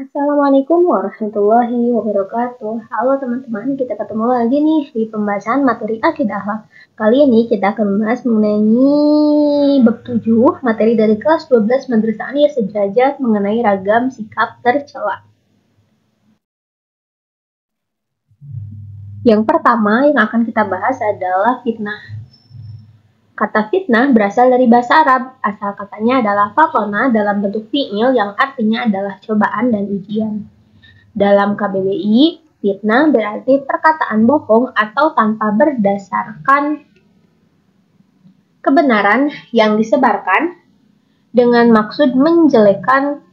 Assalamualaikum warahmatullahi wabarakatuh. Halo teman-teman, kita ketemu lagi nih di pembahasan materi akidah akhlak. Kali ini kita akan membahas mengenai bab 7, materi dari kelas 12 Madrasah Aliyah Sederajat mengenai ragam sikap tercela. Yang pertama yang akan kita bahas adalah fitnah. Kata fitnah berasal dari bahasa Arab. Asal katanya adalah fakona dalam bentuk fi'il yang artinya adalah cobaan dan ujian. Dalam KBBI, fitnah berarti perkataan bohong atau tanpa berdasarkan kebenaran yang disebarkan dengan maksud menjelekkan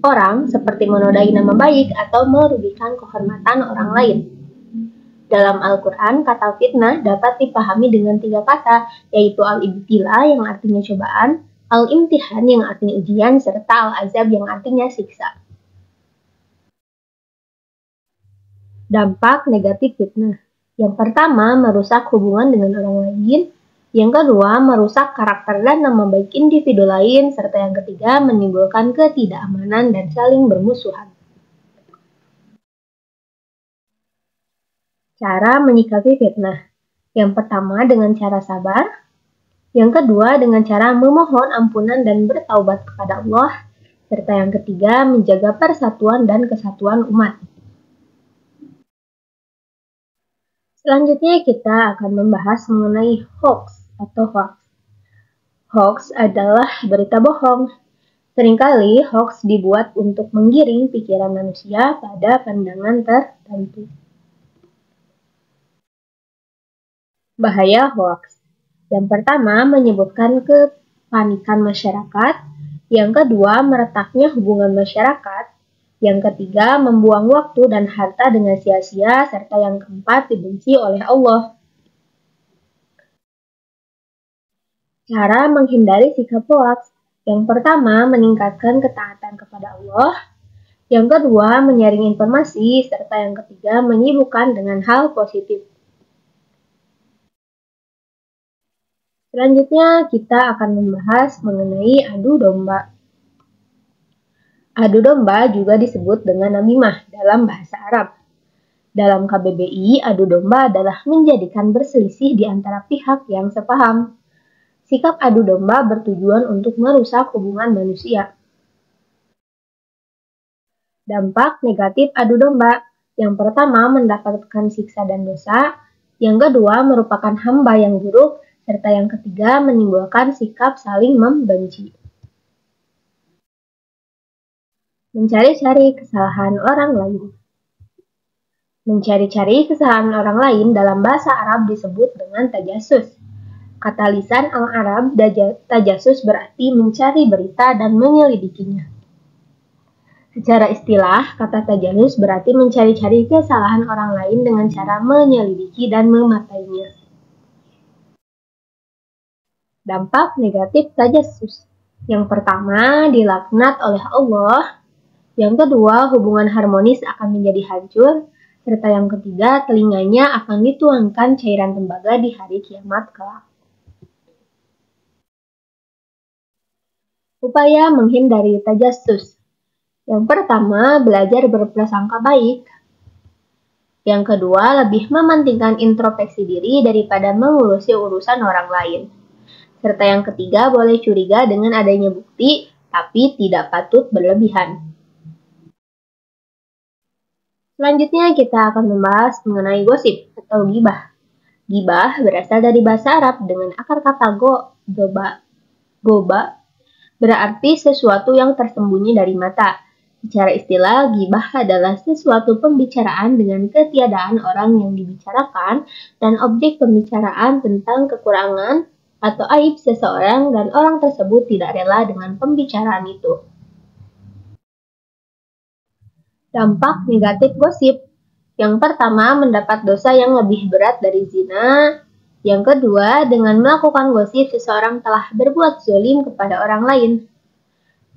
orang seperti menodai nama baik atau merugikan kehormatan orang lain. Dalam Al-Quran, kata fitnah dapat dipahami dengan 3 kata, yaitu al-ibtila yang artinya cobaan, al-imtihan yang artinya ujian, serta al-azab yang artinya siksa. Dampak negatif fitnah. Yang pertama, merusak hubungan dengan orang lain. Yang kedua, merusak karakter dan nama baik individu lain. Serta yang ketiga, menimbulkan ketidakamanan dan saling bermusuhan. Cara menyikapi fitnah. Yang pertama, dengan cara sabar. Yang kedua, dengan cara memohon ampunan dan bertaubat kepada Allah. Serta yang ketiga, menjaga persatuan dan kesatuan umat. Selanjutnya kita akan membahas mengenai hoax atau hoax. Hoax adalah berita bohong. Seringkali hoax dibuat untuk menggiring pikiran manusia pada pandangan tertentu. Bahaya hoax. Yang pertama, menyebabkan kepanikan masyarakat. Yang kedua, meretaknya hubungan masyarakat. Yang ketiga, membuang waktu dan harta dengan sia-sia, serta yang keempat, dibenci oleh Allah. Cara menghindari sikap hoax. Yang pertama, meningkatkan ketaatan kepada Allah. Yang kedua, menyaring informasi, serta yang ketiga, menyibukkan dengan hal positif. Selanjutnya, kita akan membahas mengenai adu domba. Adu domba juga disebut dengan namimah dalam bahasa Arab. Dalam KBBI, adu domba adalah menjadikan berselisih di antara pihak yang sepaham. Sikap adu domba bertujuan untuk merusak hubungan manusia. Dampak negatif adu domba. Yang pertama, mendapatkan siksa dan dosa. Yang kedua, merupakan hamba yang buruk. Serta yang ketiga, menimbulkan sikap saling membenci. Mencari-cari kesalahan orang lain. Mencari-cari kesalahan orang lain dalam bahasa Arab disebut dengan tajasus. Kata lisan al-Arab, tajasus berarti mencari berita dan menyelidikinya. Secara istilah, kata tajasus berarti mencari-cari kesalahan orang lain dengan cara menyelidiki dan mematainya. Dampak negatif tajasus. Yang pertama, dilaknat oleh Allah. Yang kedua, hubungan harmonis akan menjadi hancur. Serta yang ketiga, telinganya akan dituangkan cairan tembaga di hari kiamat kelak. Upaya menghindari tajasus. Yang pertama, belajar berprasangka baik. Yang kedua, lebih mementingkan introspeksi diri daripada mengurusi urusan orang lain. Serta yang ketiga, boleh curiga dengan adanya bukti, tapi tidak patut berlebihan. Selanjutnya kita akan membahas mengenai gosip atau gibah. Gibah berasal dari bahasa Arab dengan akar kata goba, berarti sesuatu yang tersembunyi dari mata. Secara istilah, gibah adalah sesuatu pembicaraan dengan ketiadaan orang yang dibicarakan dan objek pembicaraan tentang kekurangan atau aib seseorang dan orang tersebut tidak rela dengan pembicaraan itu. Dampak negatif gosip. Yang pertama, mendapat dosa yang lebih berat dari zina. Yang kedua, dengan melakukan gosip seseorang telah berbuat zalim kepada orang lain.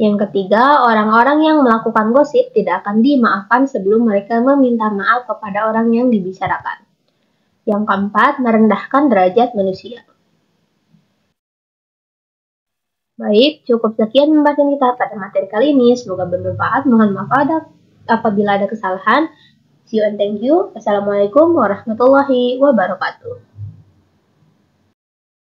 Yang ketiga, orang-orang yang melakukan gosip tidak akan dimaafkan sebelum mereka meminta maaf kepada orang yang dibicarakan. Yang keempat, merendahkan derajat manusia. Baik, cukup sekian pembahasan kita pada materi kali ini. Semoga bermanfaat. Mohon maaf apabila ada kesalahan. See you and thank you. Assalamualaikum warahmatullahi wabarakatuh.